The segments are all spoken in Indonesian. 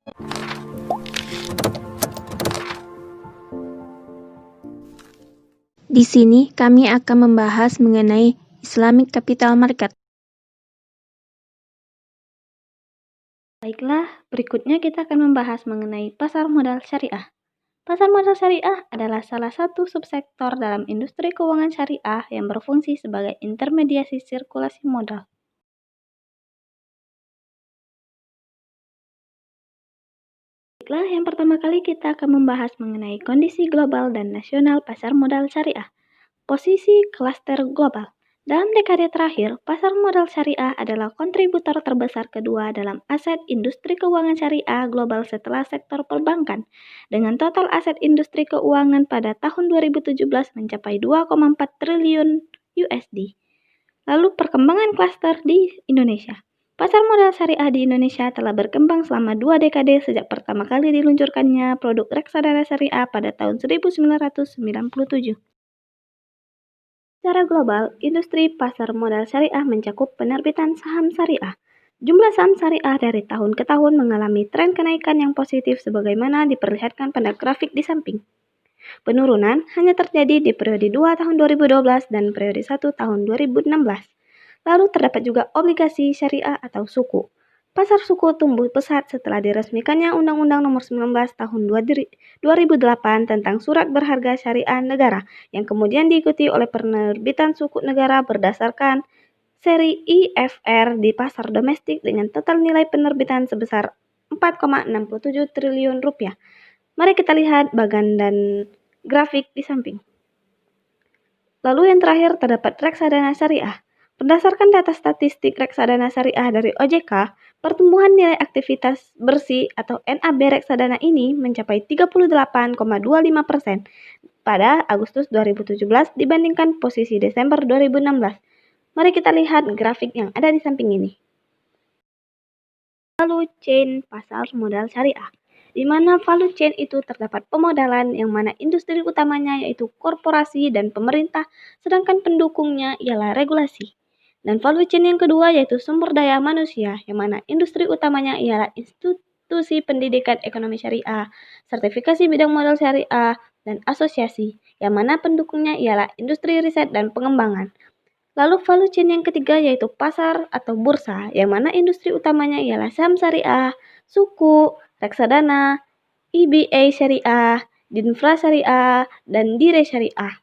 Di sini kami akan membahas mengenai Islamic Capital Market. Baiklah, berikutnya kita akan membahas mengenai pasar modal syariah. Pasar modal syariah adalah salah satu subsektor dalam industri keuangan syariah yang berfungsi sebagai intermediasi sirkulasi modal. Baiklah, yang pertama kali kita akan membahas mengenai kondisi global dan nasional pasar modal syariah. Posisi klaster global. Dalam dekade terakhir, pasar modal syariah adalah kontributor terbesar kedua dalam aset industri keuangan syariah global setelah sektor perbankan, dengan total aset industri keuangan pada tahun 2017 mencapai 2,4 triliun USD. Lalu perkembangan klaster di Indonesia. Pasar modal syariah di Indonesia telah berkembang selama 2 dekade sejak pertama kali diluncurkannya produk reksadana syariah pada tahun 1997. Secara global, industri pasar modal syariah mencakup penerbitan saham syariah. Jumlah saham syariah dari tahun ke tahun mengalami tren kenaikan yang positif sebagaimana diperlihatkan pada grafik di samping. Penurunan hanya terjadi di periode 2 tahun 2012 dan periode 1 tahun 2016. Lalu terdapat juga obligasi syariah atau suku. Pasar suku tumbuh pesat setelah diresmikannya Undang-Undang Nomor 19 Tahun 2008 tentang Surat Berharga Syariah Negara, yang kemudian diikuti oleh penerbitan suku negara berdasarkan seri IFR di pasar domestik dengan total nilai penerbitan sebesar 4,67 triliun rupiah. Mari kita lihat bagan dan grafik di samping. Lalu yang terakhir terdapat reksadana syariah. Berdasarkan data statistik reksadana syariah dari OJK, pertumbuhan nilai aktivitas bersih atau NAB reksadana ini mencapai 38,25% pada Agustus 2017 dibandingkan posisi Desember 2016. Mari kita lihat grafik yang ada di samping ini. Lalu chain pasar modal syariah, di mana value chain itu terdapat pemodalan yang mana industri utamanya yaitu korporasi dan pemerintah, sedangkan pendukungnya ialah regulasi. Dan value chain yang kedua yaitu sumber daya manusia, yang mana industri utamanya ialah institusi pendidikan ekonomi syariah, sertifikasi bidang modal syariah, dan asosiasi, yang mana pendukungnya ialah industri riset dan pengembangan. Lalu value chain yang ketiga yaitu pasar atau bursa, yang mana industri utamanya ialah saham syariah, suku, reksadana, IBA syariah, Dinfra syariah, dan Dire syariah.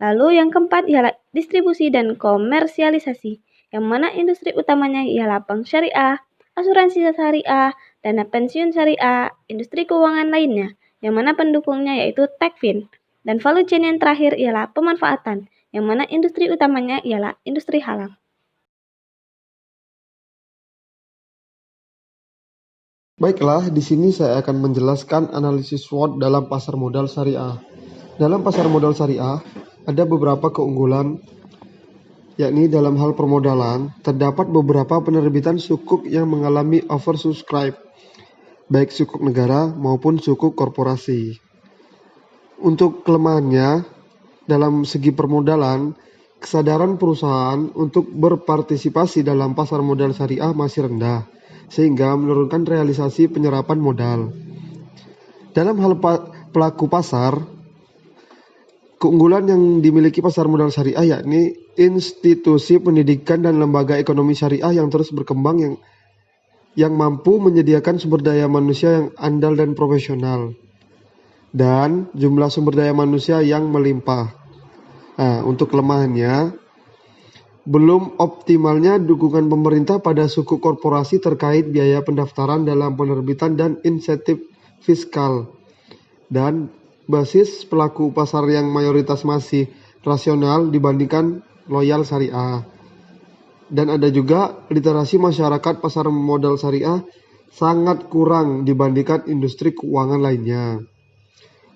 Lalu yang keempat ialah distribusi dan komersialisasi, yang mana industri utamanya ialah bank syariah, asuransi syariah, dana pensiun syariah, industri keuangan lainnya, yang mana pendukungnya yaitu Techfin. Dan value chain yang terakhir ialah pemanfaatan, yang mana industri utamanya ialah industri halal. Baiklah, di sini saya akan menjelaskan analisis SWOT dalam pasar modal syariah. Dalam pasar modal syariah, ada beberapa keunggulan, yakni dalam hal permodalan, terdapat beberapa penerbitan sukuk yang mengalami oversubscribe, baik sukuk negara maupun sukuk korporasi. Untuk kelemahannya, dalam segi permodalan, kesadaran perusahaan untuk berpartisipasi dalam pasar modal syariah masih rendah, sehingga menurunkan realisasi penyerapan modal. Dalam hal pelaku pasar, keunggulan yang dimiliki pasar modal syariah yakni institusi pendidikan dan lembaga ekonomi syariah yang terus berkembang yang mampu menyediakan sumber daya manusia yang andal dan profesional, dan jumlah sumber daya manusia yang melimpah. Nah, untuk kelemahannya, belum optimalnya dukungan pemerintah pada suku korporasi terkait biaya pendaftaran dalam penerbitan dan insentif fiskal, dan basis pelaku pasar yang mayoritas masih rasional dibandingkan loyal syariah. Dan ada juga literasi masyarakat pasar modal syariah sangat kurang dibandingkan industri keuangan lainnya.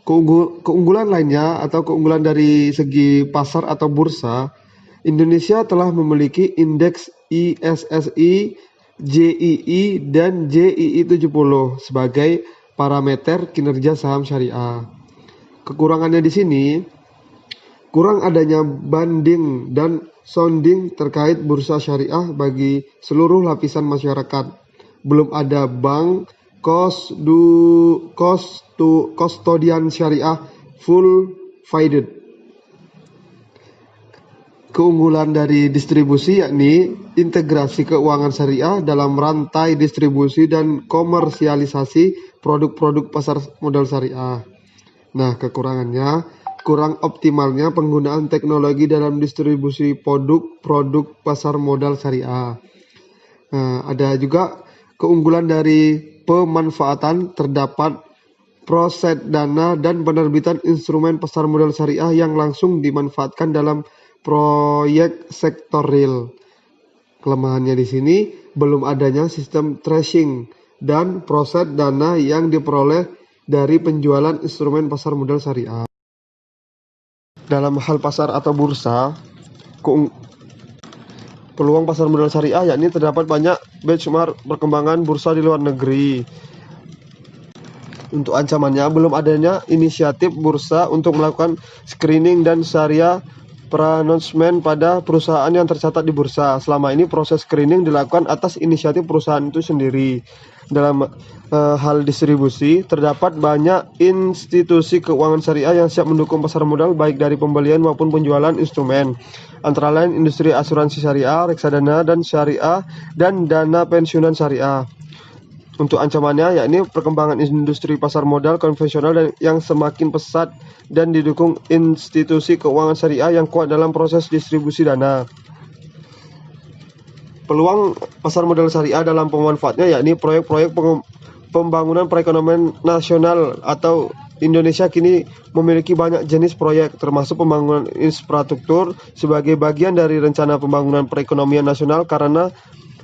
Keunggulan lainnya atau keunggulan dari segi pasar atau bursa, Indonesia telah memiliki indeks ISSI, JII, dan JII 70 sebagai parameter kinerja saham syariah. Kekurangannya di sini, kurang adanya banding dan sounding terkait bursa syariah bagi seluruh lapisan masyarakat. Belum ada bank Custodian Syariah Full Faided. Keunggulan dari distribusi yakni integrasi keuangan syariah dalam rantai distribusi dan komersialisasi produk-produk pasar modal syariah. Nah, kekurangannya, kurang optimalnya penggunaan teknologi dalam distribusi produk-produk pasar modal syariah. Nah, ada juga keunggulan dari pemanfaatan, terdapat proses dana dan penerbitan instrumen pasar modal syariah yang langsung dimanfaatkan dalam proyek sektor real. Kelemahannya di sini belum adanya sistem tracing dan proses dana yang diperoleh dari penjualan instrumen pasar modal syariah. Dalam hal pasar atau bursa, peluang pasar modal syariah yakni terdapat banyak benchmark perkembangan bursa di luar negeri. Untuk ancamannya, belum adanya inisiatif bursa untuk melakukan screening dan syariah pronouncement pada perusahaan yang tercatat di bursa. Selama ini proses screening dilakukan atas inisiatif perusahaan itu sendiri. Dalam hal distribusi, terdapat banyak institusi keuangan syariah yang siap mendukung pasar modal baik dari pembelian maupun penjualan instrumen. Antara lain industri asuransi syariah, reksadana dan syariah, dan dana pensiunan syariah. Untuk ancamannya yakni perkembangan industri pasar modal konvensional yang semakin pesat dan didukung institusi keuangan syariah yang kuat dalam proses distribusi dana. Peluang pasar modal syariah dalam pemanfaatnya yakni proyek-proyek pembangunan perekonomian nasional atau Indonesia kini memiliki banyak jenis proyek termasuk pembangunan infrastruktur sebagai bagian dari rencana pembangunan perekonomian nasional karena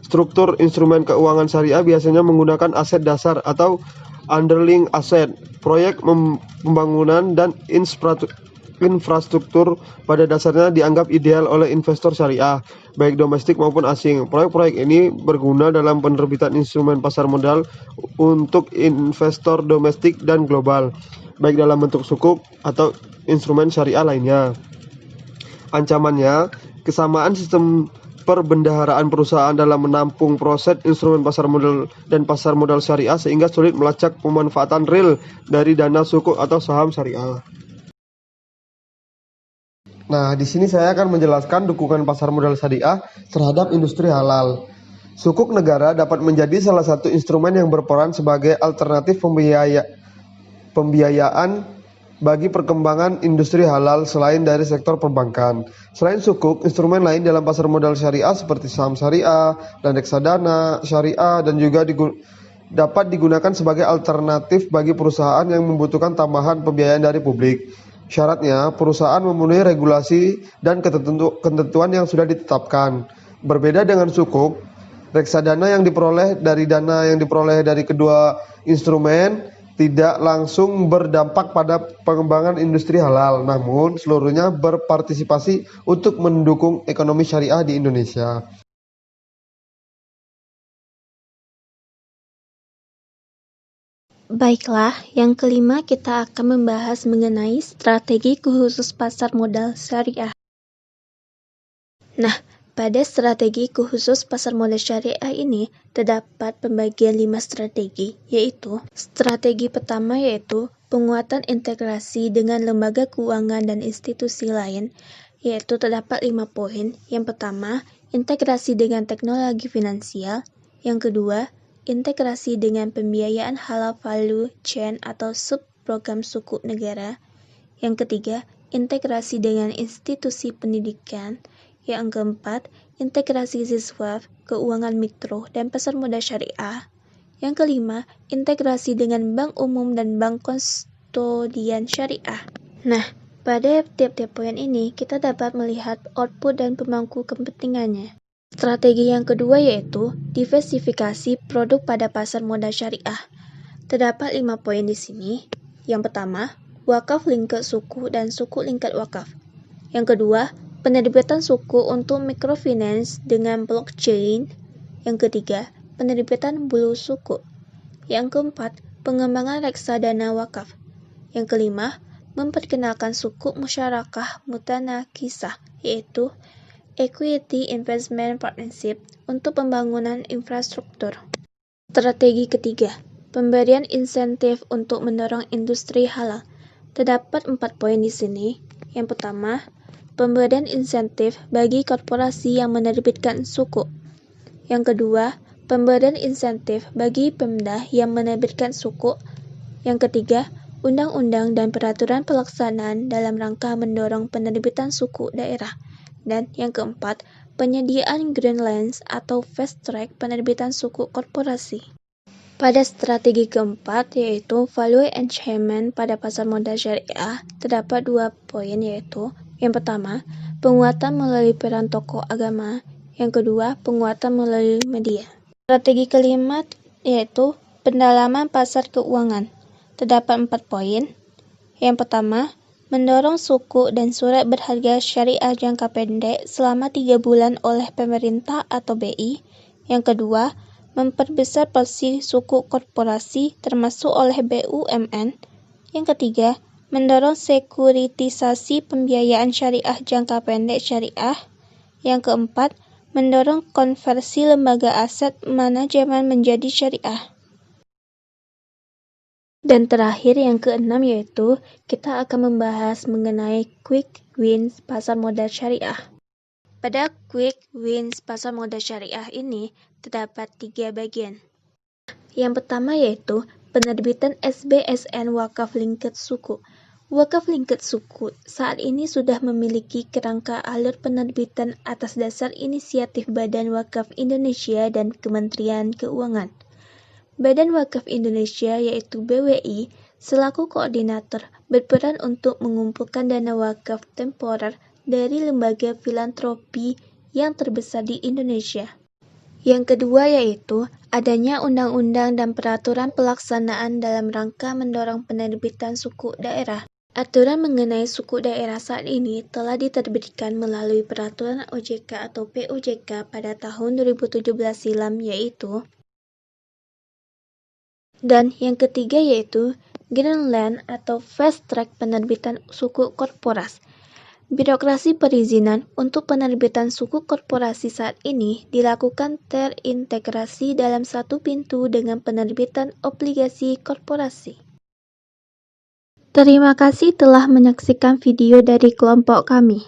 struktur instrumen keuangan syariah biasanya menggunakan aset dasar atau underlying aset. Proyek pembangunan dan infrastruktur pada dasarnya dianggap ideal oleh investor syariah, baik domestik maupun asing. Proyek-proyek ini berguna dalam penerbitan instrumen pasar modal untuk investor domestik dan global, baik dalam bentuk sukuk atau instrumen syariah lainnya. Ancamannya, kesamaan sistem perbendaharaan perusahaan dalam menampung proses instrumen pasar modal dan pasar modal syariah sehingga sulit melacak pemanfaatan real dari dana sukuk atau saham syariah. Nah, di sini saya akan menjelaskan dukungan pasar modal syariah terhadap industri halal. Sukuk negara dapat menjadi salah satu instrumen yang berperan sebagai alternatif pembiayaan bagi perkembangan industri halal selain dari sektor perbankan. Selain sukuk, instrumen lain dalam pasar modal syariah seperti saham syariah dan reksadana syariah dan juga dapat digunakan sebagai alternatif bagi perusahaan yang membutuhkan tambahan pembiayaan dari publik. Syaratnya, perusahaan memenuhi regulasi dan ketentuan yang sudah ditetapkan. Berbeda dengan sukuk, reksadana yang diperoleh dari dana yang diperoleh dari kedua instrumen tidak langsung berdampak pada pengembangan industri halal, namun seluruhnya berpartisipasi untuk mendukung ekonomi syariah di Indonesia. Baiklah, yang kelima kita akan membahas mengenai strategi khusus pasar modal syariah. Nah, pada strategi khusus pasar modal syariah ini terdapat pembagian 5 strategi, yaitu strategi pertama yaitu penguatan integrasi dengan lembaga keuangan dan institusi lain, yaitu terdapat 5 poin. Yang pertama, integrasi dengan teknologi finansial. Yang kedua, integrasi dengan pembiayaan halal value chain atau subprogram sukuk negara. Yang ketiga, integrasi dengan institusi pendidikan. Yang keempat, integrasi siswa, keuangan mikro, dan pasar modal syariah. Yang kelima, integrasi dengan bank umum dan bank kustodian syariah. Nah, pada tiap-tiap poin ini, kita dapat melihat output dan pemangku kepentingannya. Strategi yang kedua yaitu diversifikasi produk pada pasar modal syariah. Terdapat 5 poin di sini. Yang pertama, wakaf lingkup suku dan suku lingkup wakaf. Yang kedua, penerbitan suku untuk microfinance dengan blockchain. Yang ketiga, penerbitan bulu suku. Yang keempat, pengembangan reksadana wakaf. Yang kelima, memperkenalkan suku musyarakah mutanakisah, yaitu Equity Investment Partnership untuk pembangunan infrastruktur. Strategi ketiga, pemberian insentif untuk mendorong industri halal. Terdapat 4 poin di sini. Yang pertama, pemberian insentif bagi korporasi yang menerbitkan suku. Yang kedua, pemberian insentif bagi Pemda yang menerbitkan suku. Yang ketiga, undang-undang dan peraturan pelaksanaan dalam rangka mendorong penerbitan suku daerah. Dan yang keempat, penyediaan green lands atau fast track penerbitan suku korporasi. Pada strategi keempat, yaitu value enhancement pada pasar modal syariah, terdapat 2 poin, yaitu yang pertama, penguatan melalui peran tokoh agama. Yang kedua, penguatan melalui media. Strategi kelima, yaitu pendalaman pasar keuangan. Terdapat 4 poin. Yang pertama, mendorong suku dan surat berharga syariah jangka pendek selama 3 bulan oleh pemerintah atau BI. Yang kedua, memperbesar porsi suku korporasi termasuk oleh BUMN. Yang ketiga, mendorong sekuritisasi pembiayaan syariah jangka pendek syariah. Yang keempat, mendorong konversi lembaga aset manajemen menjadi syariah. Dan terakhir yang keenam, yaitu kita akan membahas mengenai quick wins pasar modal syariah. Pada quick wins pasar modal syariah ini terdapat 3 bagian. Yang pertama yaitu penerbitan SBSN Wakaf Lingked Suku. Wakaf Lingked Suku saat ini sudah memiliki kerangka alur penerbitan atas dasar inisiatif Badan Wakaf Indonesia dan Kementerian Keuangan. Badan Wakaf Indonesia yaitu BWI selaku koordinator berperan untuk mengumpulkan dana wakaf temporer dari lembaga filantropi yang terbesar di Indonesia. Yang kedua yaitu adanya undang-undang dan peraturan pelaksanaan dalam rangka mendorong penerbitan suku daerah. Aturan mengenai suku daerah saat ini telah diterbitkan melalui peraturan OJK atau POJK pada tahun 2017 silam yaitu. Dan yang ketiga yaitu Green Land atau Fast Track penerbitan suku korporasi. Birokrasi perizinan untuk penerbitan suku korporasi saat ini dilakukan terintegrasi dalam satu pintu dengan penerbitan obligasi korporasi. Terima kasih telah menyaksikan video dari kelompok kami.